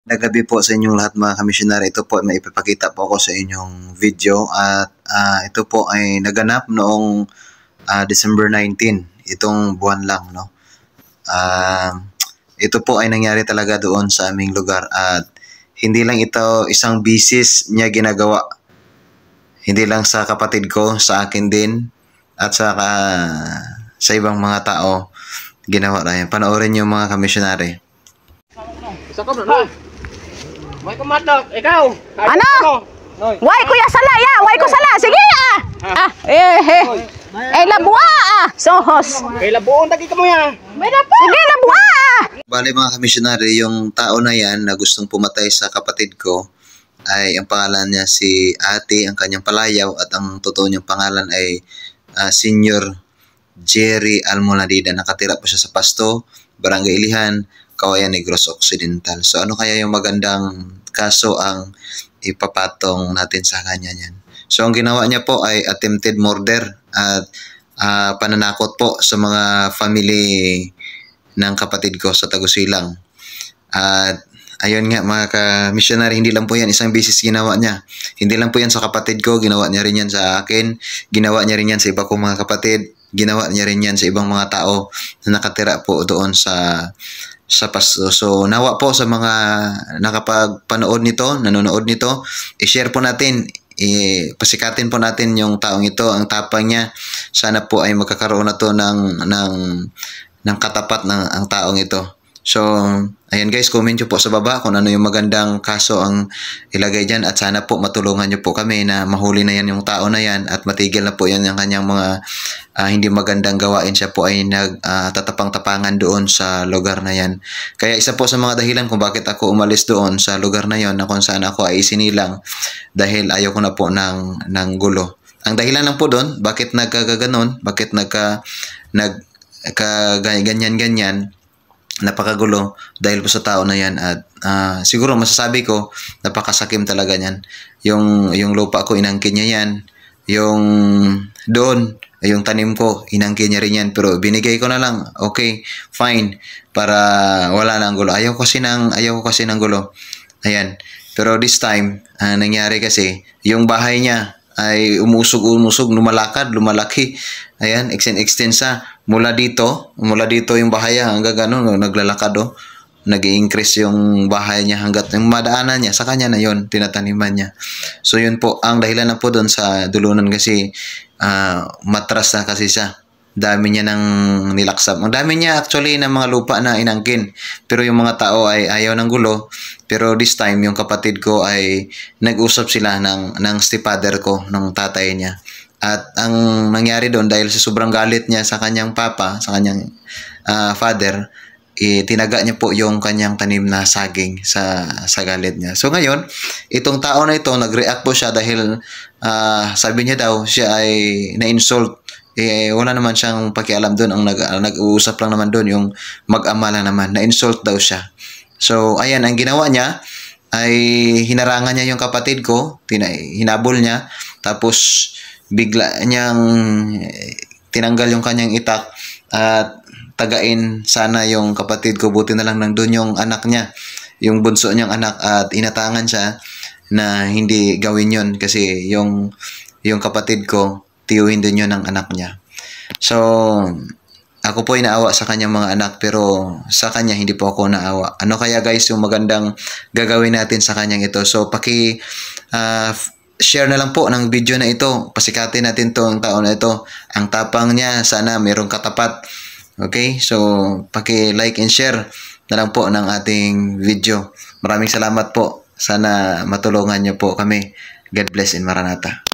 Nagabi po sa inyong lahat mga kamisyonary. Ito po ay maipapakita po ako sa inyong video at ito po ay naganap noong December 19, itong buwan lang, no. Ito po ay nangyari talaga doon sa aming lugar at hindi lang ito isang bisis niya ginagawa. Hindi lang sa kapatid ko, sa akin din at sa ibang mga tao ginawa na yan. Panoorin niyo mga kamisyonary. Isa ka bro. May kumatok, ikaw. Ano? Why kuya sala ya, why ko sala. Sige labua sohos. Kay labuon tagi ka mo ya. Sige labua. Bale mga kamisyonary, yung tao na yan na gustong pumatay sa kapatid ko ay ang pangalan niya si Ate, ang kanyang palayaw, at ang totoo niyang pangalan ay Senior Jerry Almoladida. Nakatira po siya sa Pasto, Barangay Ilihan, Kawayan Negros Occidental. So ano kaya yung magandang kaso ang ipapatong natin sa kanya niyan? So ang ginawa niya po ay attempted murder at pananakot po sa mga family ng kapatid ko sa Tagusilang. At ayun nga mga ka-missionary, hindi lang po yan isang beses ginawa niya. Hindi lang po yan sa kapatid ko, ginawa niya rin yan sa akin, ginawa niya rin yan sa iba kong mga kapatid, ginawa niya rin yan sa ibang mga tao na nakatira po doon sa Pasto. So nawa po sa mga nakapagpanood nito, nanonood nito, i-share po natin, pasikatin po natin yung taong ito, ang tapang niya. Sana po ay magkakaroon na to ng katapat ng ang taong ito. So, ayan guys, comment nyo po sa baba kung ano yung magandang kaso ang ilagay dyan, at sana po matulungan nyo po kami na mahuli na yan yung tao na yan at matigil na po yan yung kanyang mga hindi magandang gawain. Siya po ay tatapang-tapangan doon sa lugar na yan. Kaya isa po sa mga dahilan kung bakit ako umalis doon sa lugar na yon, na kung saan ako ay isinilang, dahil ayaw ko na po ng gulo. Ang dahilan lang po doon, bakit nagkagaganon, bakit ganyan-ganyan, napakagulo, dahil po sa tao na yan. At siguro masasabi ko, napakasakim talaga niyan. Yung lupa ko, inangkin niya yan. Yung doon, yung tanim ko, inangkin niya rin yan. Pero binigay ko na lang, okay, fine, para wala nang gulo. Ayaw ko kasi ng gulo. Ayan. Pero this time, nangyari kasi, yung bahay niya ay umusog, lumalaki. Ayan, extend sa mula dito yung bahay niya hanggang gano'n, naglalakad nag-i-increase yung bahay niya hanggat yung madaanan niya, sa kanya na yon, tinataniman niya. So yun po, ang dahilan na po doon sa dulunan kasi matras na kasi siya. Dami niya ng nilaksap. Ang dami niya actually ng mga lupa na inangkin. Pero yung mga tao ay ayaw ng gulo. Pero this time, yung kapatid ko ay nag-usap sila ng stepfather ko, ng tatay niya. At ang nangyari doon, dahil sa sobrang galit niya sa kanyang papa, sa kanyang father, tinaga niya po yung kanyang tanim na saging sa galit niya. So ngayon, itong tao na ito, nag-react po siya dahil sabi niya daw, siya ay na-insult. Wala naman siyang pakialam doon. Ang nag-uusap lang naman doon, yung mag-ama lang naman. Na-insult daw siya. So, ayan, ang ginawa niya ay hinarangan niya yung kapatid ko, hinabol niya, tapos bigla niyang tinanggal yung kanyang itak at tagain sana yung kapatid ko. Buti na lang nandun yung anak niya, yung bunso niyang anak, at inatangan siya na hindi gawin yon kasi yung kapatid ko, tiyuhin din yun ng anak niya. So, ako po ay naawa sa kanyang mga anak, pero sa kanya hindi po ako naawa. Ano kaya guys yung magandang gagawin natin sa kanyang ito? So, share na lang po ng video na ito. Pasikatin natin tong tao na ito. Ang tapang niya, sana mayroong katapat. Okay? So, like and share na lang po ng ating video. Maraming salamat po. Sana matulungan niyo po kami. God bless and Maranatha.